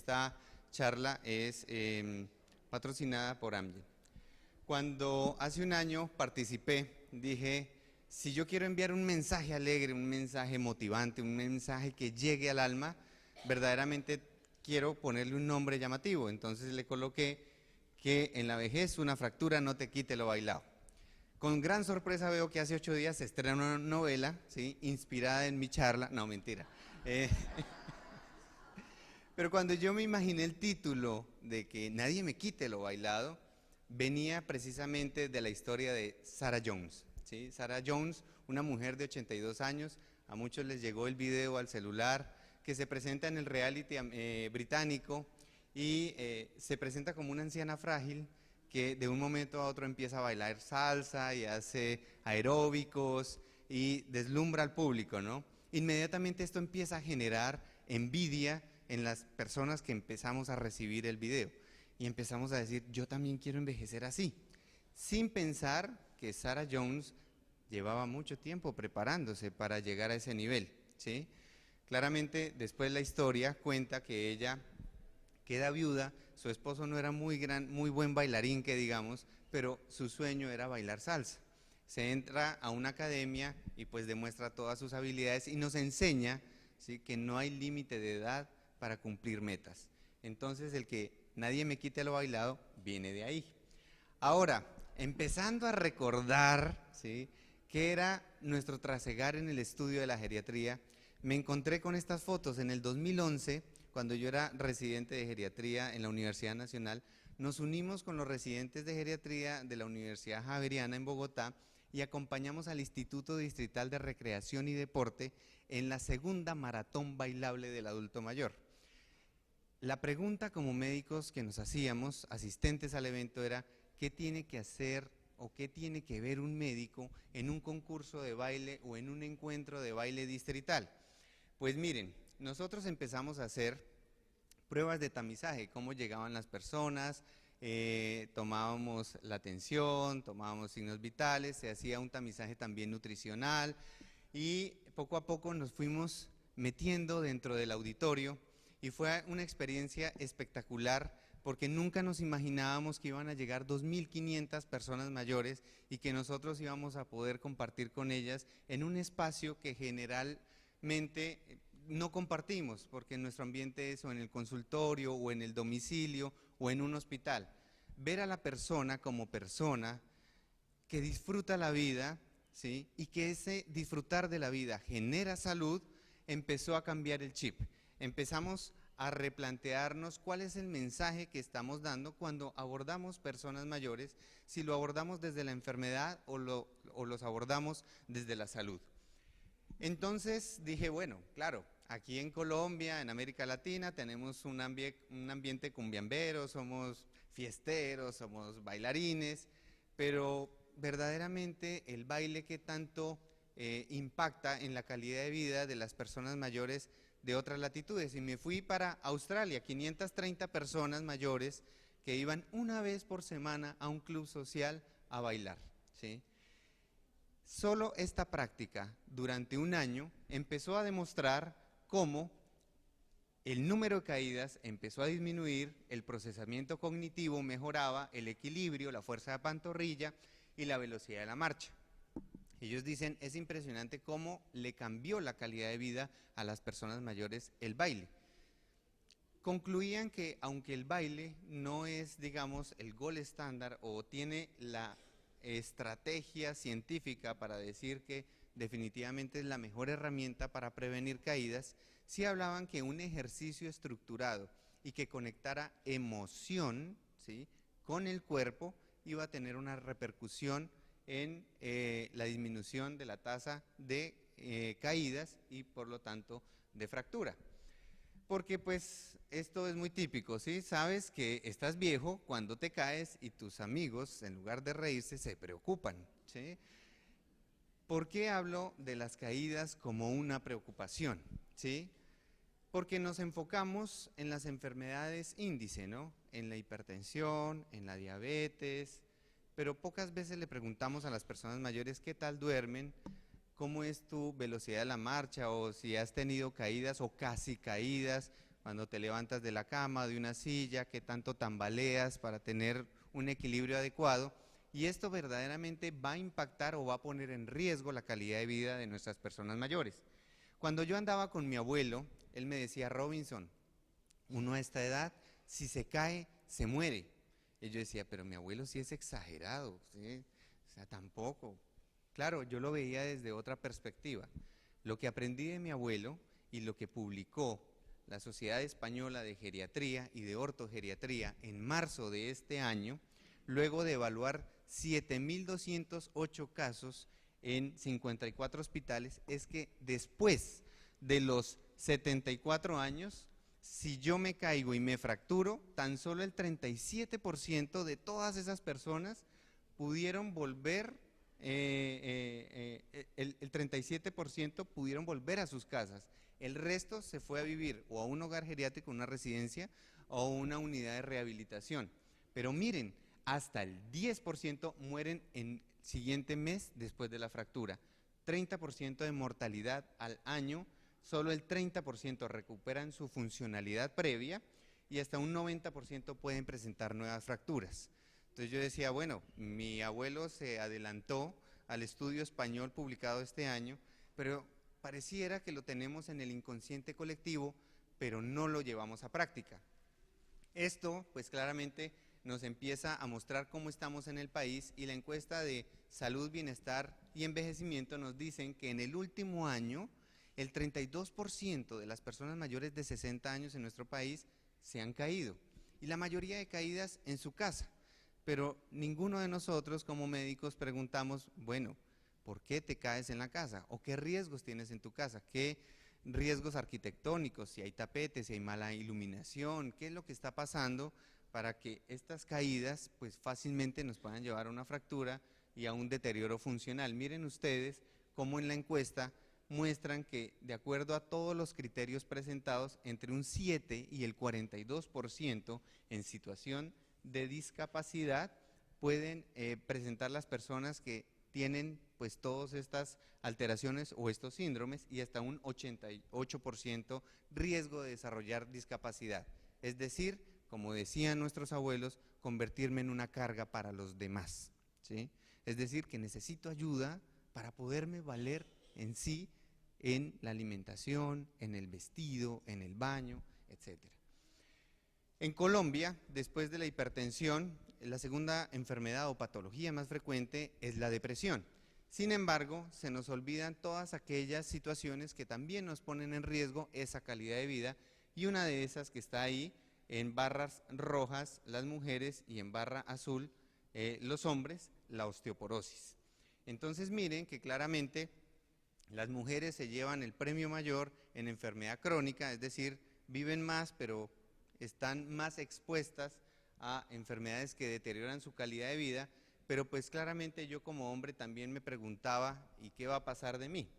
esta charla es patrocinada por Amgen. Cuando hace un año participé, dije, si yo quiero enviar un mensaje alegre, un mensaje motivante, un mensaje que llegue al alma, verdaderamente quiero ponerle un nombre llamativo. Entonces le coloqué que en la vejez una fractura no te quite lo bailado. Con gran sorpresa veo que hace 8 días se estrena una novela, ¿sí?, inspirada en mi charla. No, mentira. Pero cuando yo me imaginé el título de que nadie me quite lo bailado, venía precisamente de la historia de Sarah Jones, ¿sí? Sarah Jones, una mujer de 82 años, a muchos les llegó el video al celular, que se presenta en el reality británico y se presenta como una anciana frágil que de un momento a otro empieza a bailar salsa y hace aeróbicos y deslumbra al público, ¿no? Inmediatamente esto empieza a generar envidia en las personas que empezamos a recibir el video y empezamos a decir, yo también quiero envejecer así, sin pensar que Sarah Jones llevaba mucho tiempo preparándose para llegar a ese nivel, ¿sí? Claramente después la historia cuenta que ella queda viuda, su esposo no era muy buen bailarín que digamos, pero su sueño era bailar salsa. Se entra a una academia y pues demuestra todas sus habilidades y nos enseña, ¿sí?, que no hay límite de edad para cumplir metas. Entonces el que nadie me quite lo bailado viene de ahí. Ahora, empezando a recordar, ¿sí?, qué era nuestro trasegar en el estudio de la geriatría, me encontré con estas fotos en el 2011, cuando yo era residente de geriatría en la Universidad Nacional. Nos unimos con los residentes de geriatría de la Universidad Javeriana en Bogotá y acompañamos al Instituto Distrital de Recreación y Deporte en la segunda maratón bailable del adulto mayor. La pregunta como médicos que nos hacíamos, asistentes al evento, era ¿qué tiene que hacer o qué tiene que ver un médico en un concurso de baile o en un encuentro de baile distrital? Pues miren, nosotros empezamos a hacer pruebas de tamizaje, cómo llegaban las personas, tomábamos la tensión, tomábamos signos vitales, se hacía un tamizaje también nutricional y poco a poco nos fuimos metiendo dentro del auditorio y fue una experiencia espectacular porque nunca nos imaginábamos que iban a llegar 2.500 personas mayores y que nosotros íbamos a poder compartir con ellas en un espacio que generalmente no compartimos, porque en nuestro ambiente es o en el consultorio o en el domicilio o en un hospital. Ver a la persona como persona que disfruta la vida, ¿sí?, y que ese disfrutar de la vida genera salud, empezó a cambiar el chip. Empezamos a replantearnos cuál es el mensaje que estamos dando cuando abordamos personas mayores, si lo abordamos desde la enfermedad o los abordamos desde la salud. Entonces dije, bueno, claro, aquí en Colombia, en América Latina, tenemos un ambiente cumbiambero, somos fiesteros, somos bailarines, pero verdaderamente el baile que tanto impacta en la calidad de vida de las personas mayores de otras latitudes. Y me fui para Australia, 530 personas mayores que iban una vez por semana a un club social a bailar, ¿sí? Solo esta práctica durante un año empezó a demostrar cómo el número de caídas empezó a disminuir, el procesamiento cognitivo mejoraba, el equilibrio, la fuerza de pantorrilla y la velocidad de la marcha. Ellos dicen, es impresionante cómo le cambió la calidad de vida a las personas mayores el baile. Concluían que aunque el baile no es, digamos, el gold estándar o tiene la estrategia científica para decir que definitivamente es la mejor herramienta para prevenir caídas, sí hablaban que un ejercicio estructurado y que conectara emoción, ¿sí?, con el cuerpo iba a tener una repercusión en la disminución de la tasa de caídas y por lo tanto de fractura. Porque pues esto es muy típico, ¿sí? Sabes que estás viejo cuando te caes y tus amigos, en lugar de reírse, se preocupan, ¿sí? ¿Por qué hablo de las caídas como una preocupación? ¿Sí? Porque nos enfocamos en las enfermedades índice, ¿no? En la hipertensión, en la diabetes, pero pocas veces le preguntamos a las personas mayores qué tal duermen, cómo es tu velocidad de la marcha o si has tenido caídas o casi caídas, cuando te levantas de la cama, de una silla, qué tanto tambaleas para tener un equilibrio adecuado, y esto verdaderamente va a impactar o va a poner en riesgo la calidad de vida de nuestras personas mayores. Cuando yo andaba con mi abuelo, él me decía: Robinson, uno a esta edad, si se cae, se muere. Y yo decía: pero mi abuelo sí es exagerado, ¿sí? O sea, tampoco. Claro, yo lo veía desde otra perspectiva. Lo que aprendí de mi abuelo y lo que publicó la Sociedad Española de Geriatría y de Ortogeriatría en marzo de este año, luego de evaluar 7.208 casos en 54 hospitales, es que después de los 74 años, si yo me caigo y me fracturo, tan solo el 37% de todas esas personas pudieron volver, el 37% pudieron volver a sus casas. El resto se fue a vivir o a un hogar geriátrico, una residencia, o una unidad de rehabilitación. Pero miren, hasta el 10% mueren en el siguiente mes después de la fractura. 30% de mortalidad al año, solo el 30% recuperan su funcionalidad previa y hasta un 90% pueden presentar nuevas fracturas. Entonces yo decía, bueno, mi abuelo se adelantó al estudio español publicado este año, pero pareciera que lo tenemos en el inconsciente colectivo, pero no lo llevamos a práctica. Esto, pues claramente nos empieza a mostrar cómo estamos en el país, y la encuesta de salud, bienestar y envejecimiento nos dicen que en el último año el 32% de las personas mayores de 60 años en nuestro país se han caído, y la mayoría de caídas en su casa. Pero ninguno de nosotros como médicos preguntamos, bueno, ¿por qué te caes en la casa? ¿O qué riesgos tienes en tu casa? ¿Qué riesgos arquitectónicos? Si hay tapetes, si hay mala iluminación, ¿qué es lo que está pasando para que estas caídas pues fácilmente nos puedan llevar a una fractura y a un deterioro funcional? Miren ustedes cómo en la encuesta muestran que, de acuerdo a todos los criterios presentados, entre un 7 y el 42% en situación de discapacidad pueden presentar las personas que tienen pues todas estas alteraciones o estos síndromes, y hasta un 88% riesgo de desarrollar discapacidad. Es decir, como decían nuestros abuelos, convertirme en una carga para los demás, ¿sí? Es decir, que necesito ayuda para poderme valer en sí, en la alimentación, en el vestido, en el baño, etcétera. En Colombia, después de la hipertensión, la segunda enfermedad o patología más frecuente es la depresión. Sin embargo, se nos olvidan todas aquellas situaciones que también nos ponen en riesgo esa calidad de vida, y una de esas que está ahí en barras rojas, las mujeres, y en barra azul, los hombres, la osteoporosis. Entonces miren que claramente las mujeres se llevan el premio mayor en enfermedad crónica, es decir, viven más, pero están más expuestas a enfermedades que deterioran su calidad de vida. Pero pues claramente yo como hombre también me preguntaba, ¿y qué va a pasar de mí?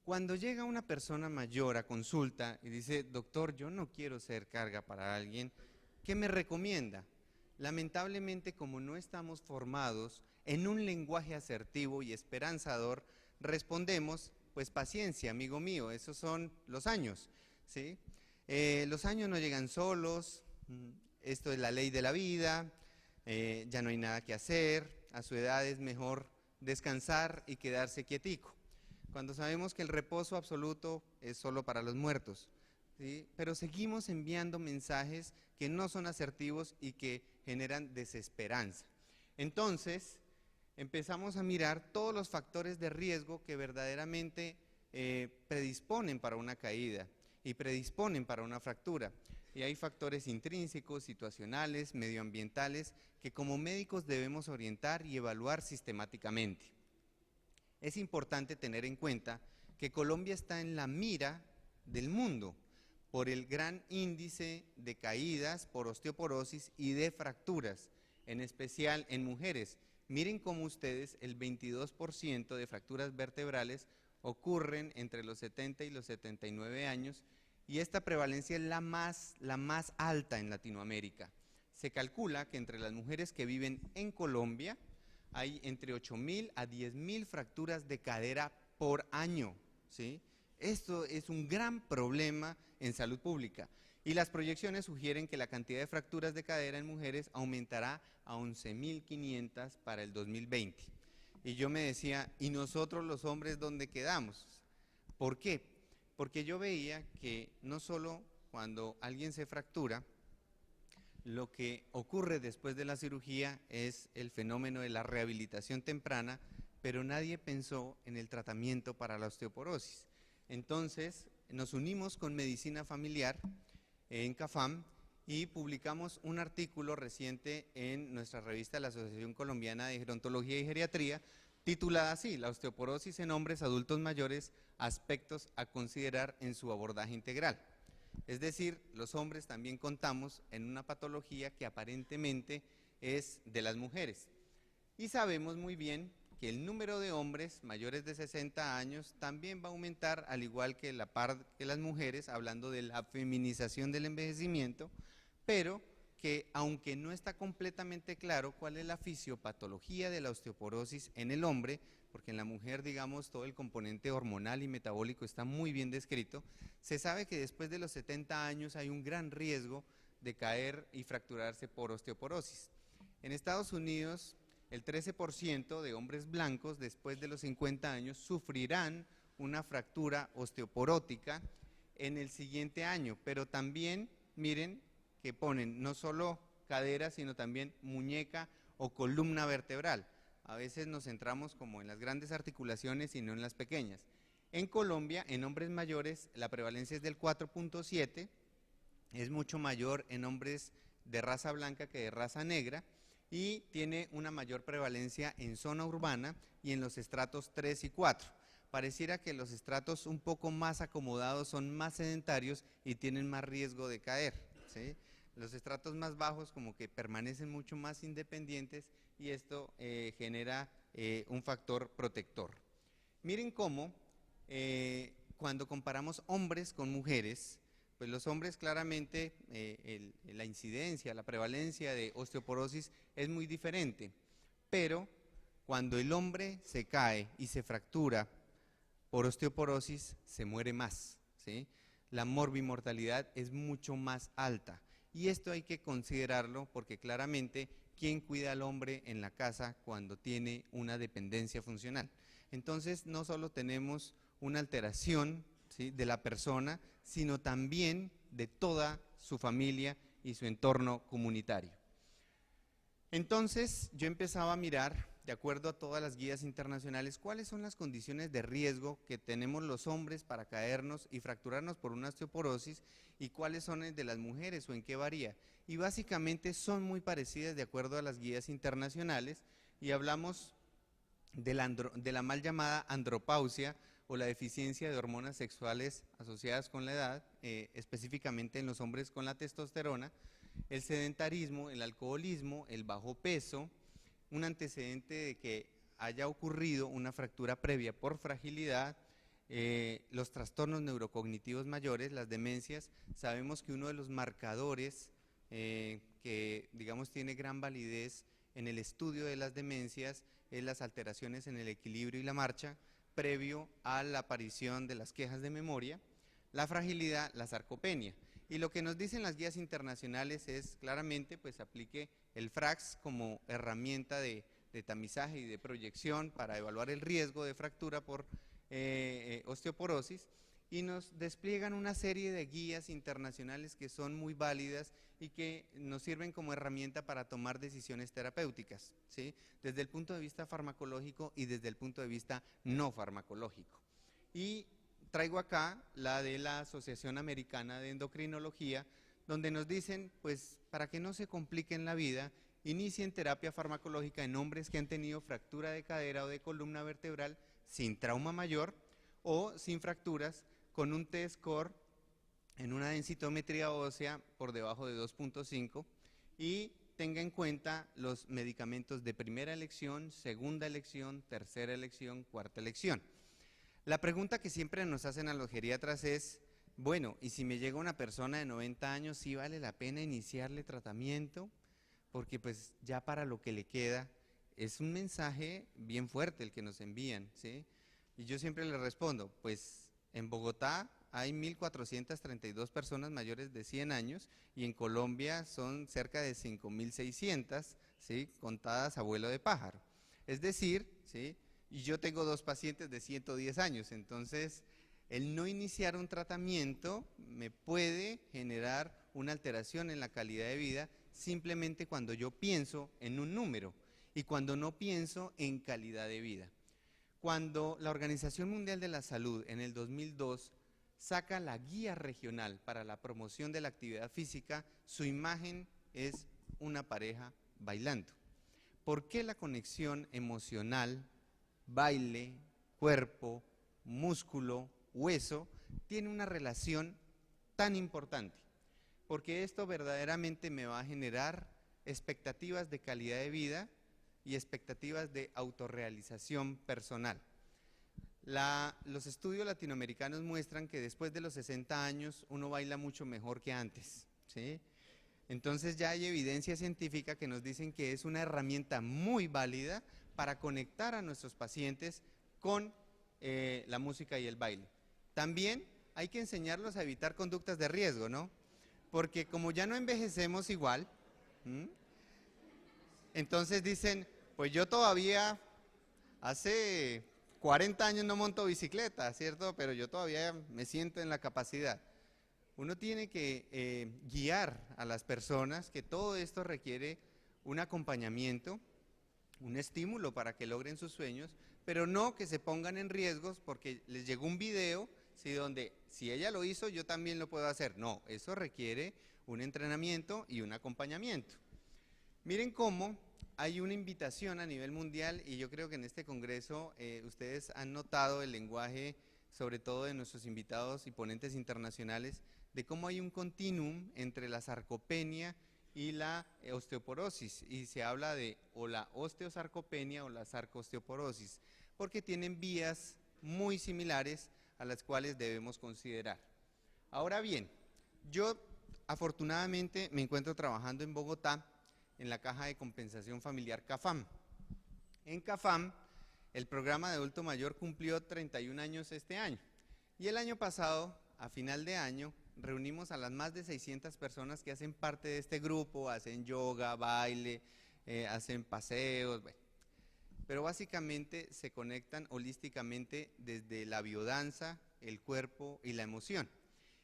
Cuando llega una persona mayor a consulta y dice, doctor, yo no quiero ser carga para alguien, ¿qué me recomienda? Lamentablemente, como no estamos formados en un lenguaje asertivo y esperanzador, respondemos, pues paciencia, amigo mío, esos son los años, ¿sí? Los años no llegan solos, esto es la ley de la vida, ya no hay nada que hacer, a su edad es mejor descansar y quedarse quietico, cuando sabemos que el reposo absoluto es solo para los muertos, ¿sí? Pero seguimos enviando mensajes que no son asertivos y que generan desesperanza. Entonces, empezamos a mirar todos los factores de riesgo que verdaderamente predisponen para una caída y predisponen para una fractura. Y hay factores intrínsecos, situacionales, medioambientales, que como médicos debemos orientar y evaluar sistemáticamente. Es importante tener en cuenta que Colombia está en la mira del mundo por el gran índice de caídas por osteoporosis y de fracturas, en especial en mujeres. Miren cómo ustedes, el 22% de fracturas vertebrales ocurren entre los 70 y los 79 años, y esta prevalencia es la más alta en Latinoamérica. Se calcula que entre las mujeres que viven en Colombia hay entre 8.000 a 10.000 fracturas de cadera por año, ¿sí? Esto es un gran problema en salud pública. Y las proyecciones sugieren que la cantidad de fracturas de cadera en mujeres aumentará a 11.500 para el 2020. Y yo me decía, ¿y nosotros los hombres dónde quedamos? ¿Por qué? Porque yo veía que no solo cuando alguien se fractura, lo que ocurre después de la cirugía es el fenómeno de la rehabilitación temprana, pero nadie pensó en el tratamiento para la osteoporosis. Entonces, nos unimos con Medicina Familiar en CAFAM y publicamos un artículo reciente en nuestra revista, la Asociación Colombiana de Gerontología y Geriatría, titulada así: La osteoporosis en hombres adultos mayores, aspectos a considerar en su abordaje integral. Es decir, los hombres también contamos en una patología que aparentemente es de las mujeres. Y sabemos muy bien que el número de hombres mayores de 60 años también va a aumentar, al igual que la par que las mujeres, hablando de la feminización del envejecimiento, pero que aunque no está completamente claro cuál es la fisiopatología de la osteoporosis en el hombre, porque en la mujer, digamos, todo el componente hormonal y metabólico está muy bien descrito, se sabe que después de los 70 años hay un gran riesgo de caer y fracturarse por osteoporosis. En Estados Unidos, el 13% de hombres blancos después de los 50 años sufrirán una fractura osteoporótica en el siguiente año, pero también, miren, que ponen no solo cadera, sino también muñeca o columna vertebral. A veces nos centramos como en las grandes articulaciones y no en las pequeñas. En Colombia, en hombres mayores, la prevalencia es del 4.7, es mucho mayor en hombres de raza blanca que de raza negra, y tiene una mayor prevalencia en zona urbana y en los estratos 3 y 4. Pareciera que los estratos un poco más acomodados son más sedentarios y tienen más riesgo de caer, ¿sí? Los estratos más bajos como que permanecen mucho más independientes y esto genera un factor protector. Miren cómo cuando comparamos hombres con mujeres, pues los hombres claramente la incidencia, la prevalencia de osteoporosis es muy diferente, pero cuando el hombre se cae y se fractura por osteoporosis, se muere más, ¿sí? La morbimortalidad es mucho más alta y esto hay que considerarlo porque claramente, ¿quién cuida al hombre en la casa cuando tiene una dependencia funcional? Entonces, no solo tenemos una alteración, ¿sí?, de la persona, sino también de toda su familia y su entorno comunitario. Entonces, yo empezaba a mirar, de acuerdo a todas las guías internacionales, cuáles son las condiciones de riesgo que tenemos los hombres para caernos y fracturarnos por una osteoporosis y cuáles son las de las mujeres o en qué varía. Y básicamente son muy parecidas de acuerdo a las guías internacionales y hablamos de la mal llamada andropausia o la deficiencia de hormonas sexuales asociadas con la edad, específicamente en los hombres con la testosterona, el sedentarismo, el alcoholismo, el bajo peso, un antecedente de que haya ocurrido una fractura previa por fragilidad, los trastornos neurocognitivos mayores, las demencias. Sabemos que uno de los marcadores que, digamos, tiene gran validez en el estudio de las demencias es las alteraciones en el equilibrio y la marcha previo a la aparición de las quejas de memoria, la fragilidad, la sarcopenia. Y lo que nos dicen las guías internacionales es claramente, pues aplique el FRAX como herramienta de tamizaje y de proyección para evaluar el riesgo de fractura por osteoporosis, y nos despliegan una serie de guías internacionales que son muy válidas y que nos sirven como herramienta para tomar decisiones terapéuticas, ¿sí?, desde el punto de vista farmacológico y desde el punto de vista no farmacológico. Y traigo acá la de la Asociación Americana de Endocrinología, donde nos dicen, pues, para que no se compliquen la vida, inicien terapia farmacológica en hombres que han tenido fractura de cadera o de columna vertebral sin trauma mayor o sin fracturas, con un T-score en una densitometría ósea por debajo de 2.5 y tenga en cuenta los medicamentos de primera elección, segunda elección, tercera elección, cuarta elección. La pregunta que siempre nos hacen a los geriatras es, bueno, ¿y si me llega una persona de 90 años, sí vale la pena iniciarle tratamiento? Porque pues ya para lo que le queda es un mensaje bien fuerte el que nos envían, ¿sí? Y yo siempre les respondo, pues en Bogotá hay 1.432 personas mayores de 100 años y en Colombia son cerca de 5.600, ¿sí?, contadas a vuelo de pájaro. Es decir, ¿sí?, y yo tengo 2 pacientes de 110 años, entonces el no iniciar un tratamiento me puede generar una alteración en la calidad de vida simplemente cuando yo pienso en un número y cuando no pienso en calidad de vida. Cuando la Organización Mundial de la Salud en el 2002 saca la guía regional para la promoción de la actividad física, su imagen es una pareja bailando. ¿Por qué la conexión emocional, baile, cuerpo, músculo, hueso, tiene una relación tan importante? Porque esto verdaderamente me va a generar expectativas de calidad de vida y expectativas de autorrealización personal. Los estudios latinoamericanos muestran que después de los 60 años uno baila mucho mejor que antes, ¿sí? Entonces ya hay evidencia científica que nos dicen que es una herramienta muy válida para conectar a nuestros pacientes con la música y el baile. También hay que enseñarlos a evitar conductas de riesgo, ¿no? Porque como ya no envejecemos igual, entonces dicen, pues yo todavía hace 40 años no monto bicicleta, ¿cierto? Pero yo todavía me siento en la capacidad. Uno tiene que guiar a las personas que todo esto requiere un acompañamiento, un estímulo para que logren sus sueños, pero no que se pongan en riesgos porque les llegó un video, ¿sí?, donde si ella lo hizo, yo también lo puedo hacer. No, eso requiere un entrenamiento y un acompañamiento. Miren cómo hay una invitación a nivel mundial y yo creo que en este congreso ustedes han notado el lenguaje, sobre todo de nuestros invitados y ponentes internacionales, de cómo hay un continuum entre la sarcopenia y la osteoporosis, y se habla de o la osteosarcopenia o la sarcoosteoporosis, porque tienen vías muy similares a las cuales debemos considerar. Ahora bien, yo afortunadamente me encuentro trabajando en Bogotá en la Caja de Compensación Familiar CAFAM. En CAFAM, el programa de adulto mayor cumplió 31 años este año, y el año pasado, a final de año, reunimos a las más de 600 personas que hacen parte de este grupo, hacen yoga, baile, hacen paseos, bueno. Pero básicamente se conectan holísticamente desde la biodanza, el cuerpo y la emoción.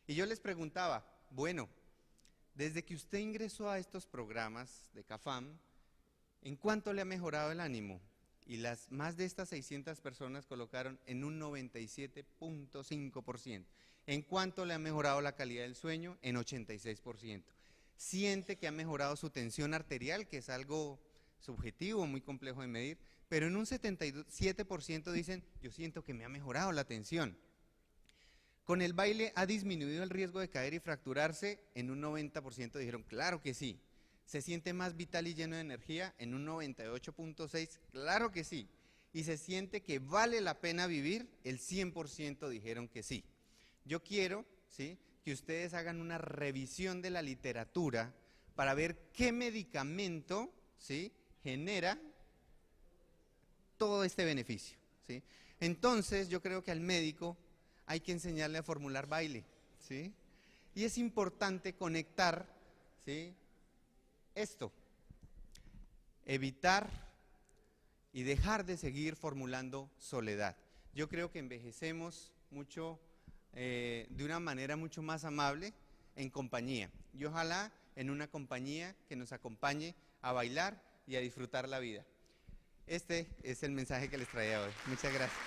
Y yo les preguntaba, bueno, desde que usted ingresó a estos programas de CAFAM, ¿en cuánto le ha mejorado el ánimo? Y las más de estas 600 personas colocaron en un 97.5%. ¿En cuánto le ha mejorado la calidad del sueño? En 86%. Siente que ha mejorado su tensión arterial, que es algo subjetivo, muy complejo de medir, pero en un 77% dicen, yo siento que me ha mejorado la tensión. Con el baile ha disminuido el riesgo de caer y fracturarse, en un 90% dijeron, claro que sí. ¿Se siente más vital y lleno de energía? En un 98.6%, claro que sí. ¿Y se siente que vale la pena vivir? El 100% dijeron que sí. Yo quiero, ¿sí?, que ustedes hagan una revisión de la literatura para ver qué medicamento, ¿sí?, genera todo este beneficio, ¿sí? Entonces yo creo que al médico hay que enseñarle a formular baile, ¿sí? Y es importante conectar, ¿sí?, esto, evitar y dejar de seguir formulando soledad. Yo creo que envejecemos mucho, de una manera mucho más amable en compañía. Y ojalá en una compañía que nos acompañe a bailar y a disfrutar la vida. Este es el mensaje que les traía hoy. Muchas gracias.